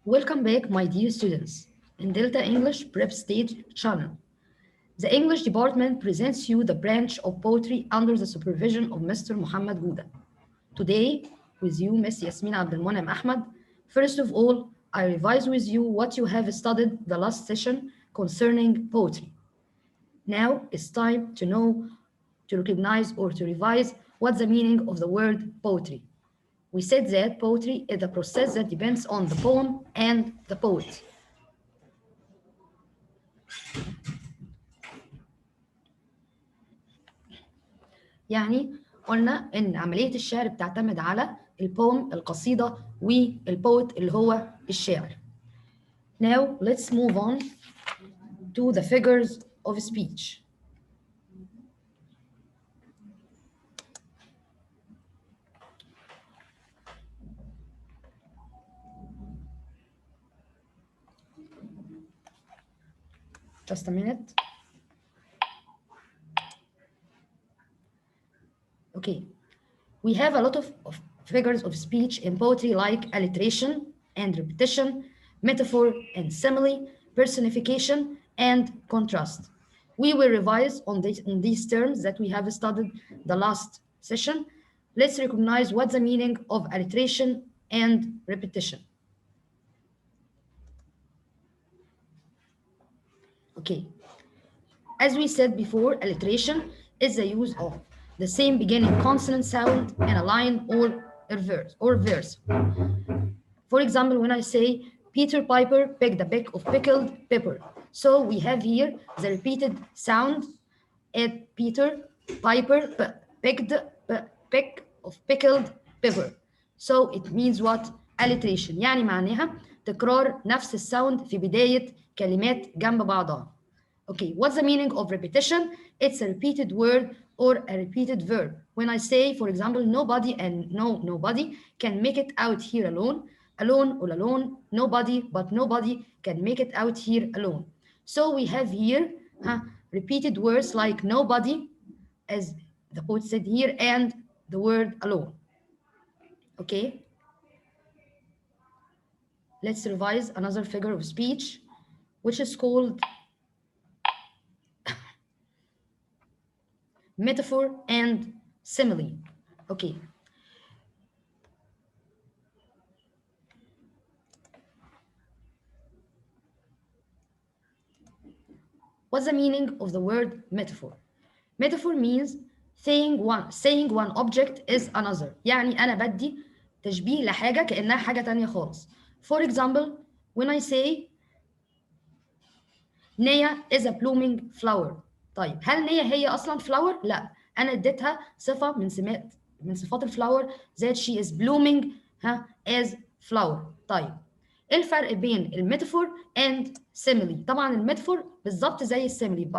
Welcome back, my dear students, in Delta English Prep Stage channel. The English department presents you the branch of poetry under the supervision of Mr. Muhammad Gouda. Today, with you, Miss Yasmin Abdelmonem Ahmad. First of all, I revise with you what you have studied the last session concerning poetry. Now it's time to know, to recognize, or to revise what's the meaning of the word poetry. We said that poetry is a process that depends on the poem and the poet. يعني قلنا إن عملية الشعر بتعتمد على البوم القصيدة والبوت اللي هو الشاعر. Now let's move on to the figures of speech. Just a minute. Okay, we have a lot of figures of speech in poetry like alliteration and repetition, metaphor and simile, personification and contrast. We will revise on these terms that we have studied the last session. Let's recognize what's the meaning of alliteration and repetition. Okay, as we said before, alliteration is the use of the same beginning consonant sound in a line or verse. For example, when I say Peter Piper picked a peck of pickled pepper. So we have here the repeated sound at Peter Piper picked a peck of pickled pepper. So it means what? Alliteration. يعني معناها تكرار نفس الساوند في بداية كلمات جنب بعضها. Okay, what's the meaning of repetition? It's a repeated word or a repeated verb. When I say, for example, nobody and nobody can make it out here alone. Alone, all alone, nobody, but nobody can make it out here alone. So we have here repeated words like nobody, as the poet said here, and the word alone. Okay? Let's revise another figure of speech, which is called metaphor and simile. Okay. What's the meaning of the word metaphor? Metaphor means saying one object is another. يعني أنا بدي تشبيه لحاجة كأنها حاجة تانية خالص. For example, when I say Naya is a blooming flower. طيب هل نيا هي أصلا flower؟ لا، أنا اديتها صفة من صفات الفلاور that she is blooming as flower. طيب ايه الفرق بين الميتافور and simile؟ طبعا الميتافور بالظبط زي السيميلي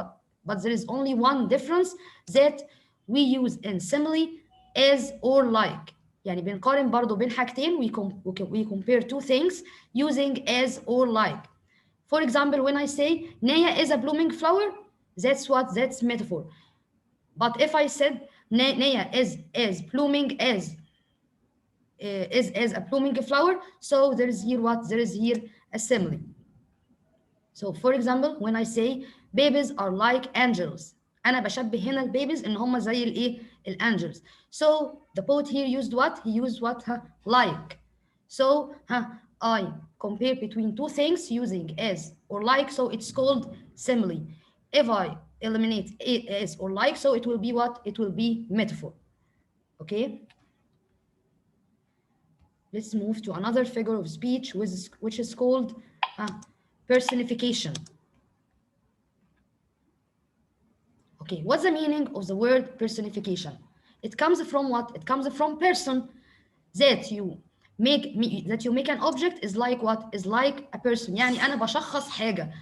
but there is only one difference that we use in simile as or like. يعني بنقارن برضو بين حاجتين we compare two things using as or like. For example, when I say Naya is a blooming flower, that's metaphor. But if I said Naya is blooming as a blooming flower, so there is here what? There is here a simile. So for example, when I say babies are like angels, أنا بشبه هنا البيبيز إن هم زي الإيه؟ الangels. So the poet here used what? He used what? Like. So I compare between two things using as or like, so it's called simile. If I eliminate as or like, so it will be what? It will be metaphor. Okay? Let's move to another figure of speech, which is called personification. Okay, what's the meaning of the word personification? It comes from what? It comes from person. That you make an object is like what? Is like a person. يعني أنا بشخص حاجة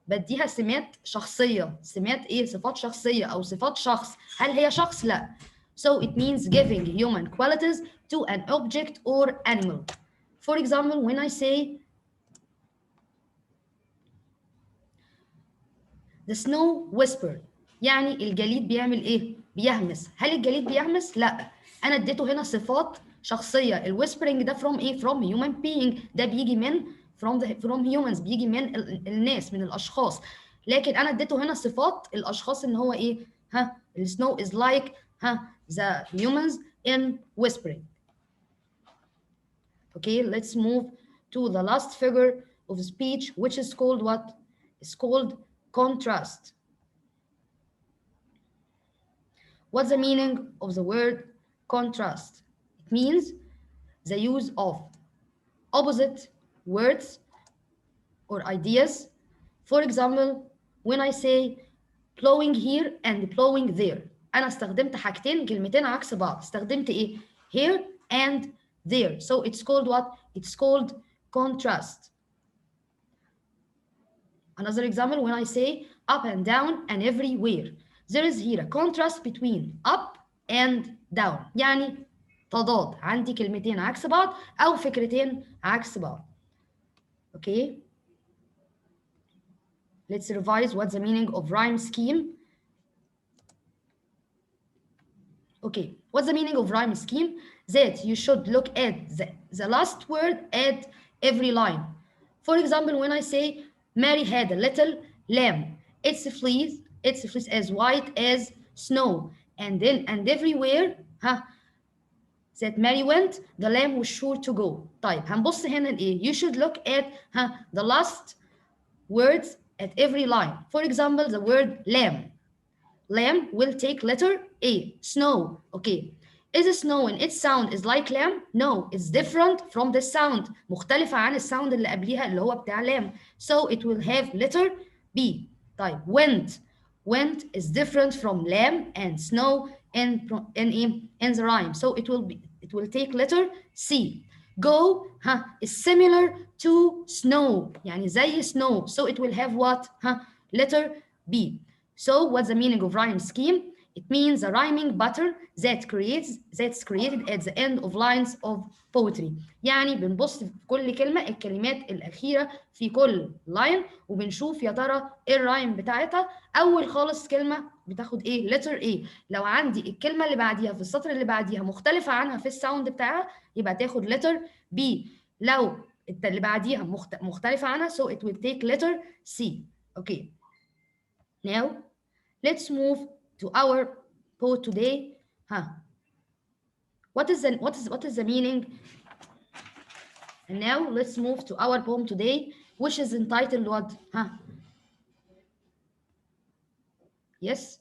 بديها سمات شخصية. سمات إيه؟ صفات شخصية أو صفات شخص. هل هي شخص؟ لا. So it means giving human qualities to an object or animal. For example, when I say the snow whispered. يعني الجليد بيعمل ايه؟ بيهمس. هل الجليد بيهمس؟ لا. انا اديته هنا صفات شخصيه. الويسبرنج ده from ايه؟ from human being. ده بيجي من from humans، بيجي من الناس، من الاشخاص. لكن انا اديته هنا صفات الاشخاص ان هو ايه، ها السنو is like ها the humans in whispering. Okay, let's move to the last figure of speech, which is called what? It's called contrast. What's the meaning of the word contrast? It means the use of opposite words or ideas. For example, when I say plowing here and plowing there، أنا استخدمت حاجتين، كلمتين عكس بعض. استخدمت إيه؟ Here and there. So it's called what? It's called contrast. Another example, when I say up and down and everywhere, there is here a contrast between up and down. يعني تضاد، عندي كلمتين عكس بعض أو فكرتين عكس بعض. Okay? Let's revise what's the meaning of rhyme scheme. Okay, what's the meaning of rhyme scheme? That you should look at the last word at every line. For example, when I say Mary had a little lamb, its fleece as white as snow, and everywhere that Mary went, the lamb was sure to go. طيب هنبص هنا لإيه؟ You should look at the last words at every line. For example, the word lamb. Lamb will take letter A. Snow. Okay. Is snow in its sound is like lamb? No, it's different from the sound. مختلفة عن الساوند اللي قبليها اللي هو بتاع lamb. So it will have letter B. طيب went. Went is different from lamb and snow in the rhyme. So it will take letter C. Go is similar to snow. يعني زي snow. So it will have what? Letter B. So what's the meaning of rhyme scheme? It means a rhyming pattern that's created at the end of lines of poetry. يعني بنبص في كل كلمة الكلمات الأخيرة في كل لاين وبنشوف يا ترى إيه الرايم بتاعتها. أول خالص كلمة بتاخد إيه؟ letter A. لو عندي الكلمة اللي بعديها في السطر اللي بعديها مختلفة عنها في الساوند بتاعها يبقى تاخد letter B. لو اللي بعديها مختلفة عنها so it will take letter C. Okay. Now, let's move to our poem today. What is the meaning? And now let's move to our poem today, which is entitled what? Yes,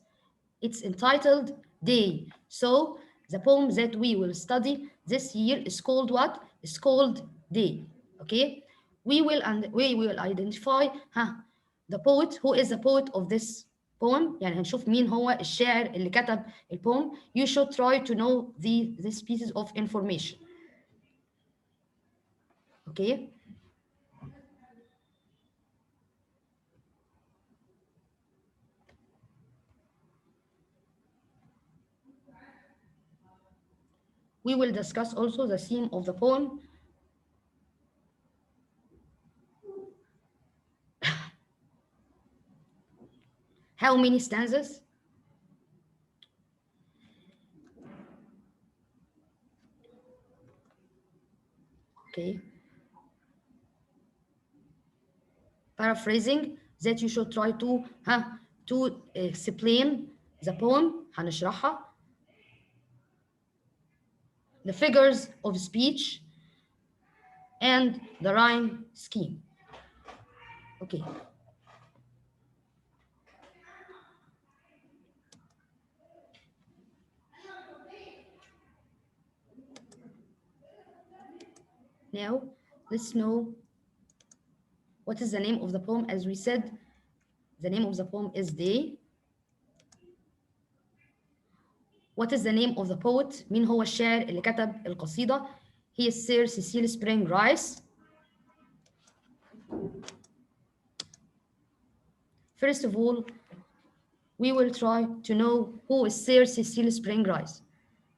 it's entitled Day. So the poem that we will study this year is called what? It's called Day. Okay, we will identify the poet. Who is the poet of this poem؟ يعني هنشوف مين هو الشاعر اللي كتب البوم. You should try to know these pieces of information. Okay. We will discuss also the theme of the poem. How many stanzas? Okay. Paraphrasing that you should try to explain the poem. هنشرحها. The figures of speech and the rhyme scheme. Okay. Now, let's know what is the name of the poem. As we said, the name of the poem is Day. What is the name of the poet? مين هو الشاعر اللي كتب القصيدة؟ He is Sir Cecil Spring Rice. First of all, we will try to know who is Sir Cecil Spring Rice.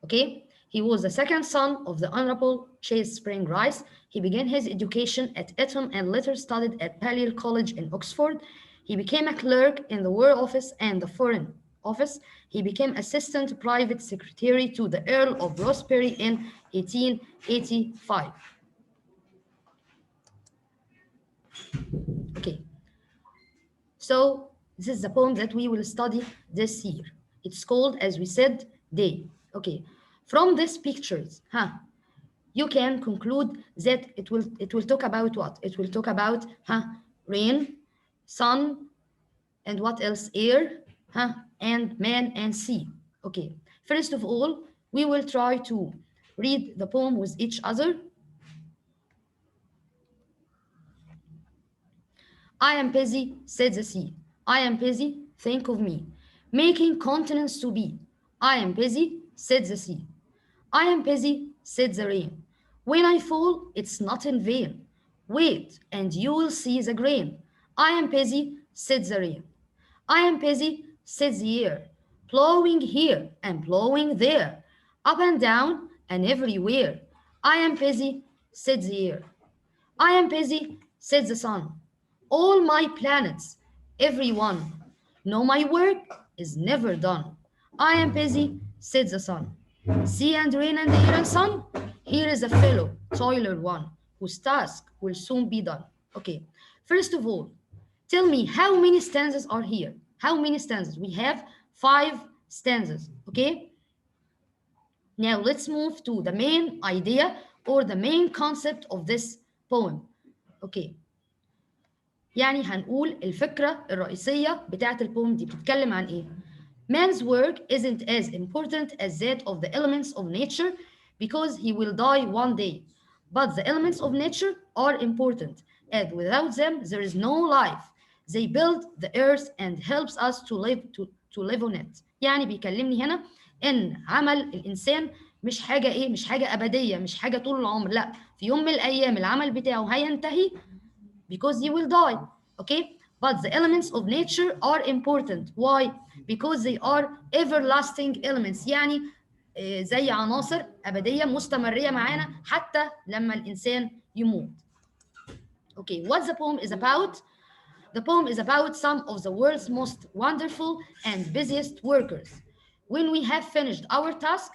Okay? He was the second son of the Honorable Chase Spring Rice. He began his education at Eton and later studied at Balliol College in Oxford. He became a clerk in the War Office and the Foreign Office. He became Assistant Private Secretary to the Earl of Rosebery in 1885. So this is the poem that we will study this year. It's called, as we said, Day. Okay. From these pictures, you can conclude that it will talk about what? It will talk about rain, sun, and what else? Air, and man and sea. Okay. First of all, we will try to read the poem with each other. I am busy, said the sea. I am busy, think of me. Making continents to be. I am busy, said the sea. I am busy, said the rain. When I fall, it's not in vain. Wait, and you will see the grain. I am busy, said the rain. I am busy, said the air. Blowing here and blowing there. Up and down and everywhere. I am busy, said the air. I am busy, said the sun. All my planets, every one. No, my work is never done. I am busy, said the sun. Sea and rain and air and sun. Here is a fellow, toiler one, whose task will soon be done. Okay, first of all, tell me how many stanzas are here? How many stanzas? We have 5 stanzas. Okay, now let's move to the main idea or the main concept of this poem. Okay, يعني هنقول الفكرة الرئيسية بتاعت البوم دي بتتكلم عن إيه؟ Man's work isn't as important as that of the elements of nature because he will die one day. But the elements of nature are important, and without them there is no life. They build the earth and helps us to live on it. يعني بيكلمني هنا إن عمل الإنسان مش حاجة إيه؟ مش حاجة أبدية، مش حاجة طول العمر، لا، في يوم من الأيام العمل بتاعه هينتهي because he will die. Okay, but the elements of nature are important. Why? Because they are everlasting elements. يعني زي عناصر أبدية مستمرية معانا حتى لما الإنسان يموت. Okay, what the poem is about? The poem is about some of the world's most wonderful and busiest workers. When we have finished our task,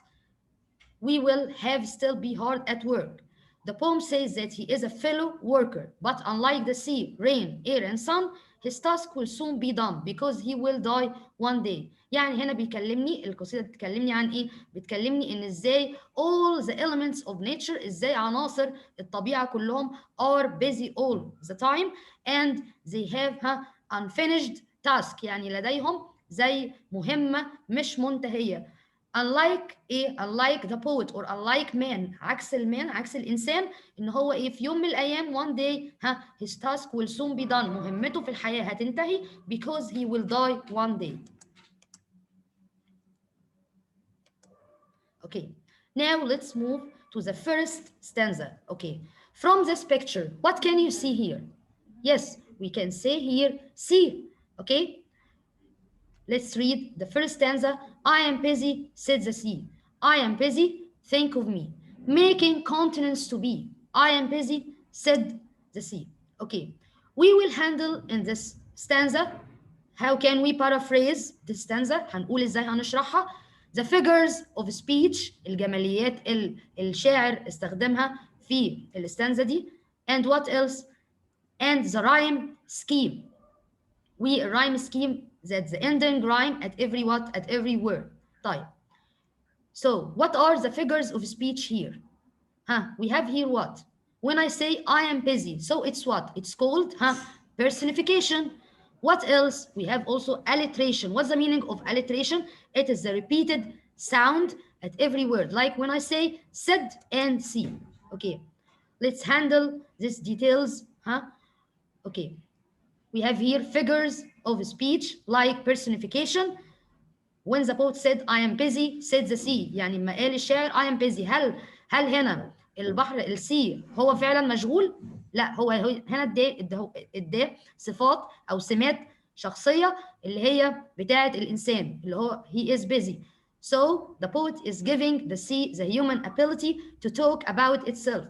we will have still be hard at work. The poem says that he is a fellow worker, but unlike the sea, rain, air, and sun, his task will soon be done because he will die one day. يعني هنا بيكلمني القصيدة بتكلمني عن إيه؟ بتكلمني إن إزاي all the elements of nature إزاي عناصر الطبيعة كلهم are busy all the time and they have unfinished task يعني لديهم زي مهمة مش منتهية. unlike ايه unlike the poet or unlike man عكس المان عكس الانسان ان هو ايه في يوم من الايام one day his task will soon be done مهمته في الحياة هتنتهي because he will die one day. Okay, now let's move to the first stanza. Okay, from this picture what can you see here? Yes, we can say here see. Okay, let's read the first stanza. I am busy, said the sea. I am busy, think of me. Making continents to be. I am busy, said the sea. Okay, we will handle in this stanza. How can we paraphrase this stanza? هنقول ازاي هنشرحها. The figures of speech, الجماليات الشاعر استخدمها في الستانزا دي. And what else? And the rhyme scheme. We rhyme scheme that's the ending rhyme at every what? At every word. طيب. So what are the figures of speech here? We have here what? When I say I am busy, so it's what? It's called personification. What else? We have also alliteration. What's the meaning of alliteration? It is the repeated sound at every word. Like when I say said and see. Okay. Let's handle these details. Okay. We have here figures of speech like personification. When the poet said I am busy, said the sea. يعني لما قال الشاعر I am busy هل هنا البحر السي هو فعلا مشغول؟ لا، هو هنا اداه صفات او سمات شخصيه اللي هي بتاعه الانسان اللي هو he is busy. So the poet is giving the sea the human ability to talk about itself.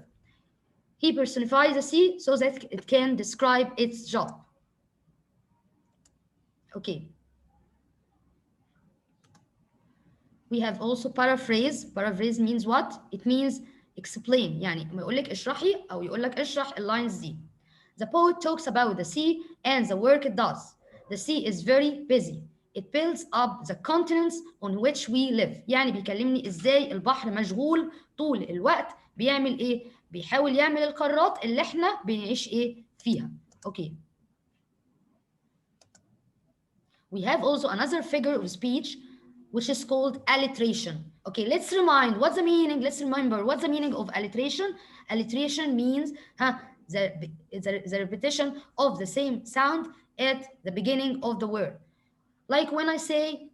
He personifies the sea so that it can describe its job. Okay. We have also paraphrase. Paraphrase means what? It means explain. يعني ما يقول لك اشرحي أو يقول لك اشرح اللاينز دي. The poet talks about the sea and the work it does. the sea is very busy. It builds up the continents on which we live. يعني بيكلمني ازاي البحر مشغول طول الوقت بيعمل ايه؟ بيحاول يعمل القارات اللي احنا بنعيش ايه فيها. اوكي. We have also another figure of speech which is called alliteration. Okay, let's remind what's the meaning. Let's remember what's the meaning of alliteration. Alliteration means the repetition of the same sound at the beginning of the word. Like when I say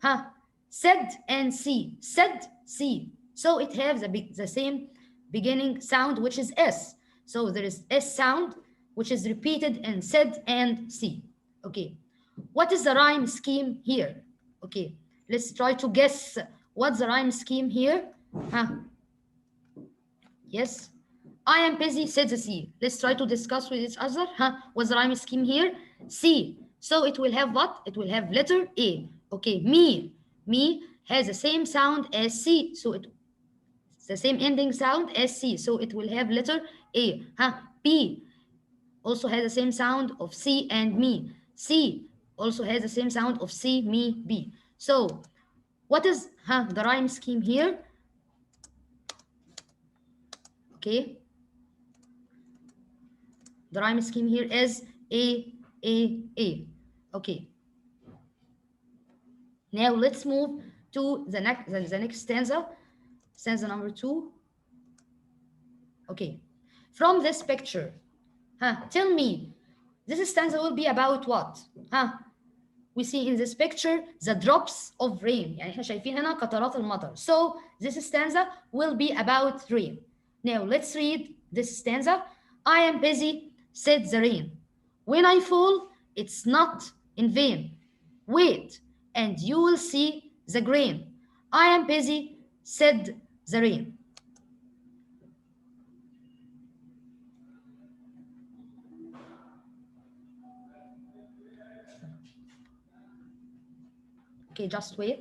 said and see, said, see. So it has the same beginning sound, which is S. So there is S sound, which is repeated in said and see. Okay. What is the rhyme scheme here? Okay. Let's try to guess what's the rhyme scheme here. Yes. I am busy, said the sea. Let's try to discuss with each other. What's the rhyme scheme here? C. So it will have what? It will have letter A. Okay, me. Me has the same sound as C. So it's the same ending sound as C. So it will have letter A. B also has the same sound of C and me. C also has the same sound of C, me, B. So what is the rhyme scheme here? Okay. The rhyme scheme here is A, A, A. Okay. Now let's move to the next stanza. Stanza number 2. Okay. From this picture, tell me, this stanza will be about what? We see in this picture the drops of rain. يعني احنا شايفين هنا قطرات المطر. So this stanza will be about rain. Now let's read this stanza. I am busy, said the rain. When I fall, it's not in vain. Wait, and you will see the grain. I am busy, said the rain. Okay, just wait.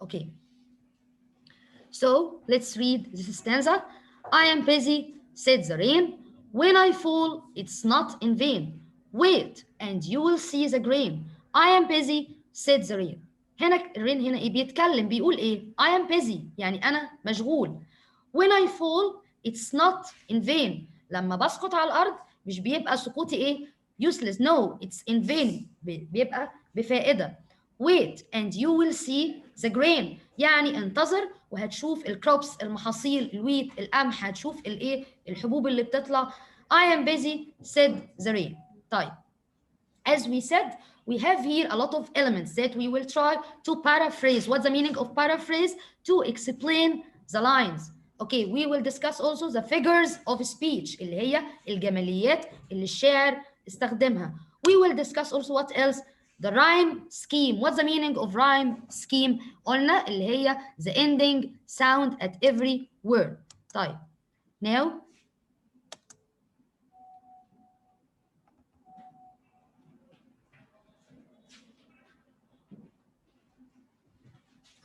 Okay. So let's read this stanza. I am busy, said the rain. When I fall, it's not in vain. Wait, and you will see the grain. I am busy, said the rain. هنا الرين هنا ايه بيتكلم بيقول ايه I am busy يعني انا مشغول. When I fall, it's not in vain. لما بسقط على الارض مش بيبقى سقوطي ايه useless. No, it's in vain. بيبقى بفائدة. Wait and you will see the grain. يعني انتظر وهتشوف الكروبس المحاصيل الويت القمح هتشوف الايه الحبوب اللي بتطلع. I am busy, said the rain. طيب. As we said, we have here a lot of elements that we will try to paraphrase. What's the meaning of paraphrase? To explain the lines. Okay, we will discuss also the figures of speech اللي هي الجماليات اللي الشاعر استخدمها. We will discuss also what else? The rhyme scheme. What's the meaning of rhyme scheme? قلنا اللي هي the ending sound at every word. طيب. Now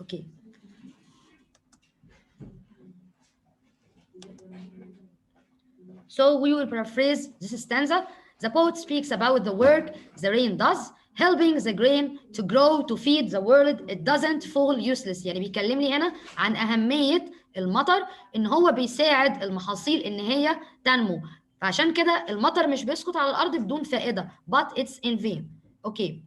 okay. So we will paraphrase this stanza. The poet speaks about the work the rain does, helping the grain to grow to feed the world. It doesn't fall useless. يعني بيكلمني هنا عن أهمية المطر إن هو بيساعد المحاصيل إن هي تنمو. فعشان كده المطر مش بيسقط على الأرض بدون فائدة. But it's in vain. Okay.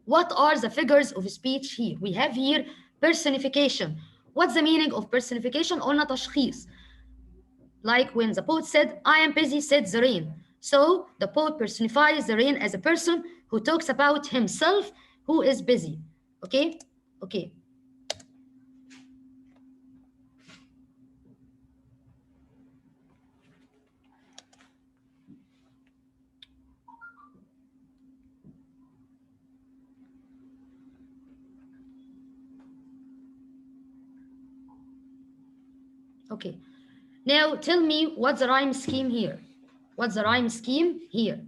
What are the figures of speech here? We have here personification. What's the meaning of personification? قلنا تشخيص. Like when the poet said, I am busy, said the rain. So the poet personifies the rain as a person who talks about himself who is busy. Okay? Okay. Okay. Now tell me what's the rhyme scheme here? What's the rhyme scheme here?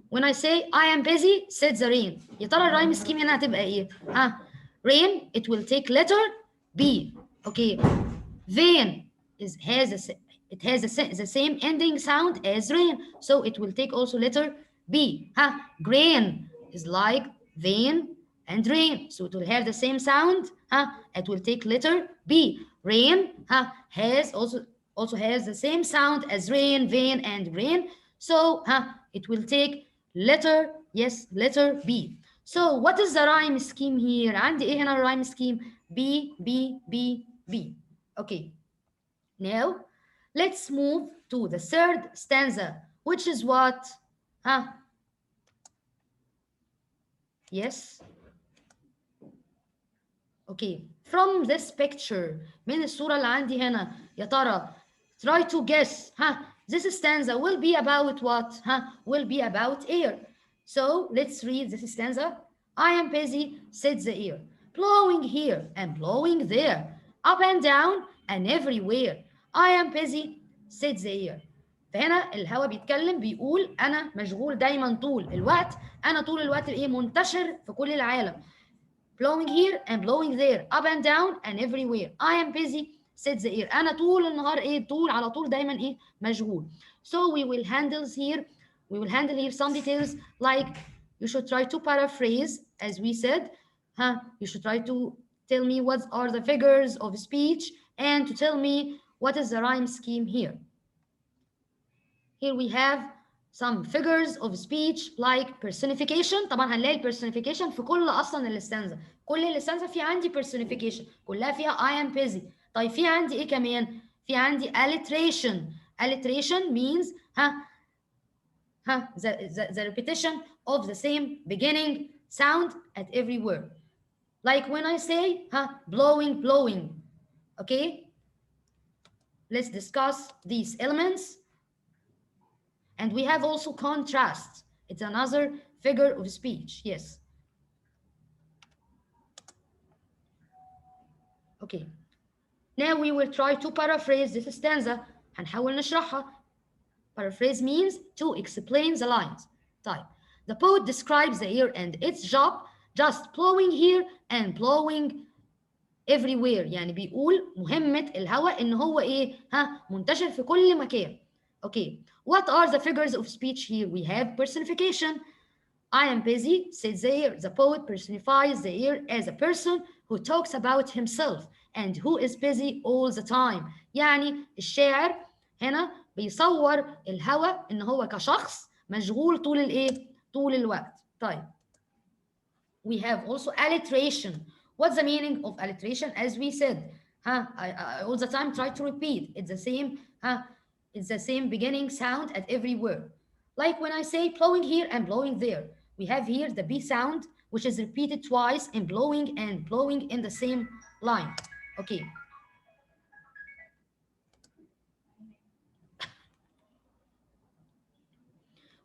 When I say I am busy, said the rain. يا ترى الرايم scheme هنا هتبقى ايه؟ Rain, it will take letter B. Okay. Vein it has the same ending sound as rain, so it will take also letter B. Grain is like vein and rain, so it will have the same sound. It will take letter B. Rain has also has the same sound as rain, vein, and grain, so it will take letter, yes, letter B. So what is the rhyme scheme here? عندي ايه هنا الرايم scheme? B B B B. Okay. Now, let's move to the third stanza, which is what? Huh? Yes? Okay. From this picture, من الصورة اللي عندي هنا، يا ترى try to guess. This stanza will be about what? Will be about air. So let's read this stanza. I am busy, said the air, blowing here and blowing there, up and down and everywhere. I am busy, said the air. فهنا الهواء بيتكلم بيقول أنا مشغول دايما طول الوقت، أنا طول الوقت إيه منتشر في كل العالم. blowing here and blowing there, up and down and everywhere. I am busy, said the air. أنا طول النهار إيه؟ طول على طول دايما إيه؟ مشغول. So we will handle here some details, like you should try to paraphrase, as we said. You should try to tell me what are the figures of speech and to tell me what is the rhyme scheme here. Here we have some figures of speech like personification. طبعا هنلاقي personification في كل اصلا الاستانزا، كل الاستانزا في عندي personification، كلها فيها I am busy. طيب في عندي ايه كمان؟ في عندي alliteration. alliteration means the repetition of the same beginning sound at every word. Like when I say blowing, blowing. Okay? Let's discuss these elements. And we have also contrast. It's another figure of speech. Yes. Okay. Now we will try to paraphrase this stanza. هنحاول نشرحها. Paraphrase means to explain the lines. طيب. The poet describes the air and its job just blowing here and blowing everywhere. يعني بيقول مهمة الهواء إن هو إيه؟ منتشر في كل مكان. Okay. What are the figures of speech here? We have personification. I am busy, said the air. The poet personifies the air as a person who talks about himself and who is busy all the time. يعني الشاعر هنا بيصور الهوى إن هو كشخص مشغول طول الإيه؟ طول الوقت. طيب. We have also alliteration. What's the meaning of alliteration? As we said, I all the time try to repeat. It's the same, it's the same beginning sound at every word. Like when I say blowing here and blowing there, we have here the B sound, which is repeated twice in blowing and blowing in the same line. Okay.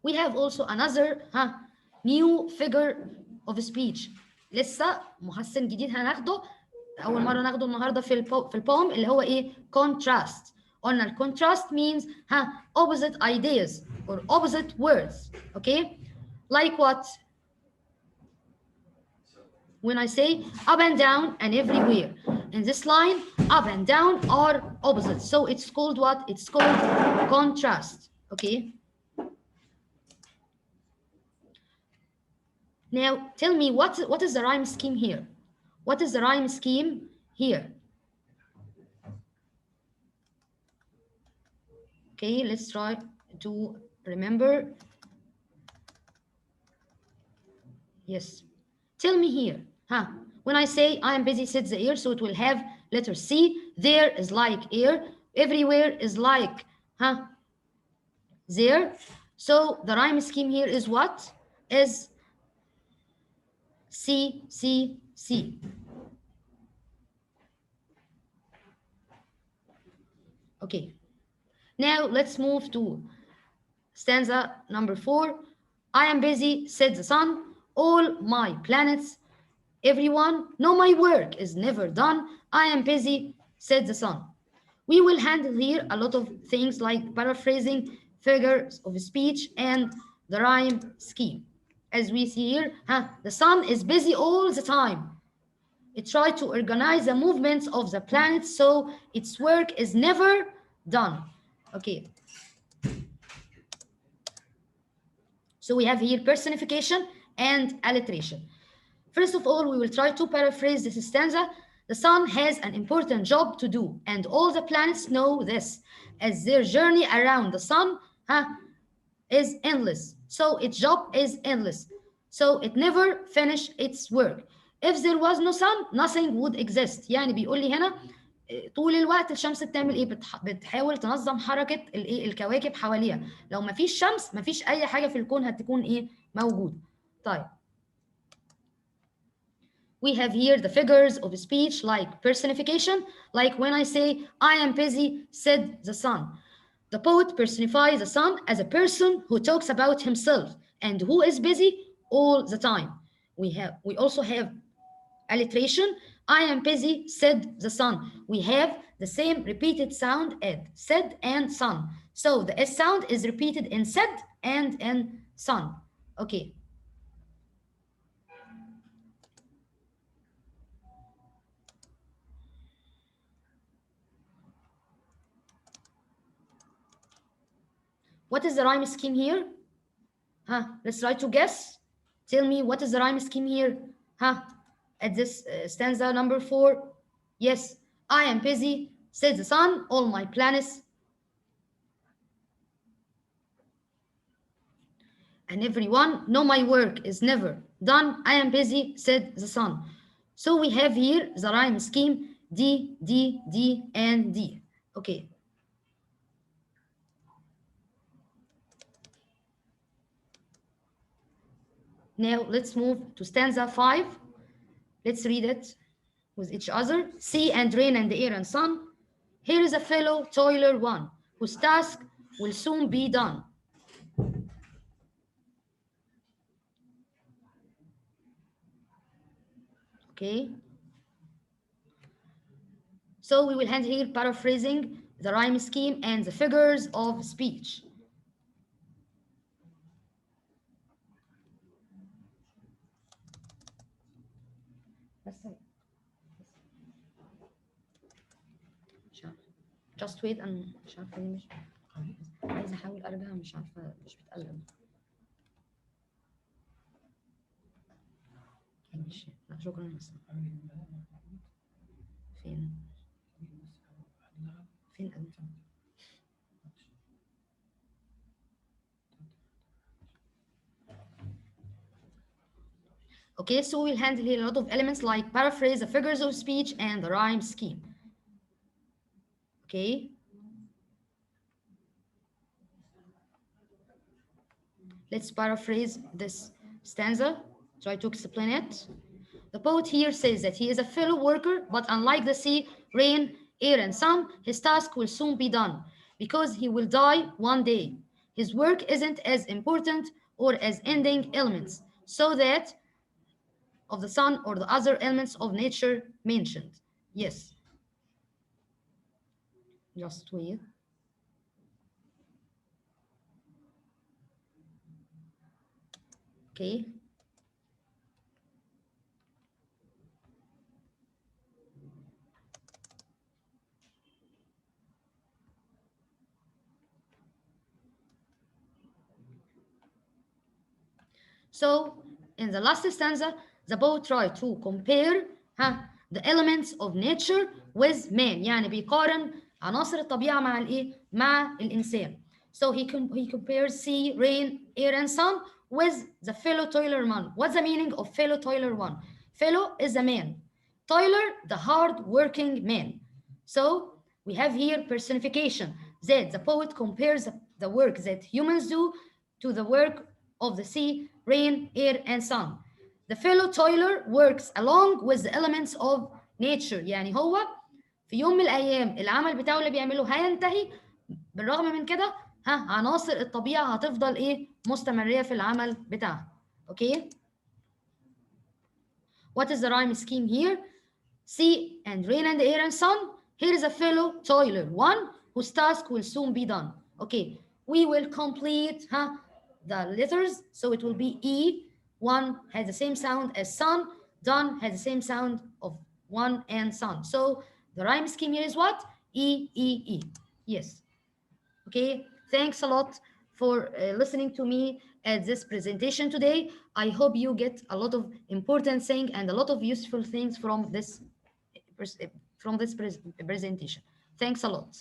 We have also another new figure of speech. لسه محسن جديد هناخده، أول مرة ناخده النهارده في البوم اللي هو إيه؟ contrast. قلنا ال contrast means opposite ideas or opposite words. Okay? Like what? When I say up and down and everywhere. In this line, up and down are opposite. So it's called what? It's called contrast. Okay? Now, tell me what is the rhyme scheme here? What is the rhyme scheme here? Okay, let's try to remember. Yes. Tell me here. When I say I am busy, said the air, so it will have letter C. There is like air. Everywhere is like there. So the rhyme scheme here is what? Is C, C, C. Okay. Now let's move to stanza number 4. I am busy, said the sun. All my planets, everyone, know my work is never done. I am busy, said the sun. We will handle here a lot of things like paraphrasing, figures of speech, and the rhyme scheme. As we see here, the sun is busy all the time. It tried to organize the movements of the planet so its work is never done. Okay, so we have here personification and alliteration. First of all, we will try to paraphrase this stanza. The sun has an important job to do, and all the planets know this, as their journey around the sun is endless. So its job is endless. So it never finish its work. If there was no sun, nothing would exist. يعني بيقول لي هنا طول الوقت الشمس بتعمل ايه؟ بتحاول تنظم حركة الايه الكواكب حواليها. لو ما فيش شمس ما فيش اي حاجة في الكون هتكون ايه موجود. طيب. We have here the figures of speech like personification, like when I say, I am busy, said the sun. The poet personifies the sun as a person who talks about himself and who is busy all the time. We also have alliteration. I am busy, said the sun. We have the same repeated sound as said and sun. So the S sound is repeated in said and in sun. Okay. What is the rhyme scheme here? Let's try to guess. Tell me what is the rhyme scheme here? At this stanza number 4. Yes, I am busy, said the sun, all my planets. And everyone know my work is never done. I am busy, said the sun. So we have here the rhyme scheme D, D, D, and D. Okay. Now let's move to stanza 5. Let's read it with each other. Sea and rain and air and sun. Here is a fellow toiler one, whose task will soon be done. Okay. So we will hand here paraphrasing the rhyme scheme and the figures of speech. Just wait and مش عارفة ليه مش عايزة أحاول أرجع مش عارفة مش بتقلب. ماشي لا شكرا بس. فين أنت؟ Okay, so we'll handle here a lot of elements like paraphrase, the figures of speech, and the rhyme scheme. Okay. Let's paraphrase this stanza, try to explain it. The poet here says that he is a fellow worker, but unlike the sea, rain, air, and sun, his task will soon be done because he will die one day. His work isn't as important or as ending elements, so that of the sun or the other elements of nature mentioned. Yes. Just wait. Okay. So in the last stanza, the poet tried to compare the elements of nature with man. يعني بيقارن عناصر الطبيعة مع الإيه؟ مع الإنسان. So he compares sea, rain, air, and sun with the fellow toiler one. What's the meaning of fellow toiler one? Fellow is a man. Toiler, the hard-working man. So we have here personification, that the poet compares the work that humans do to the work of the sea, rain, air, and sun. The fellow toiler works along with the elements of nature. يعني هو في يوم من الأيام العمل بتاعه اللي بيعمله هينتهي، بالرغم من كده عناصر الطبيعة هتفضل إيه مستمرية في العمل بتاعها. Okay? What is the rhyme scheme here? Sea and rain and air and sun. Here is a fellow toiler, one whose task will soon be done. Okay, we will complete the letters, so it will be E. One has the same sound as sun. Done has the same sound of one, and sun. So the rhyme scheme here is what? E, E, E. Yes. Okay, thanks a lot for listening to me at this presentation today. I hope you get a lot of important things and a lot of useful things from this presentation. Thanks a lot.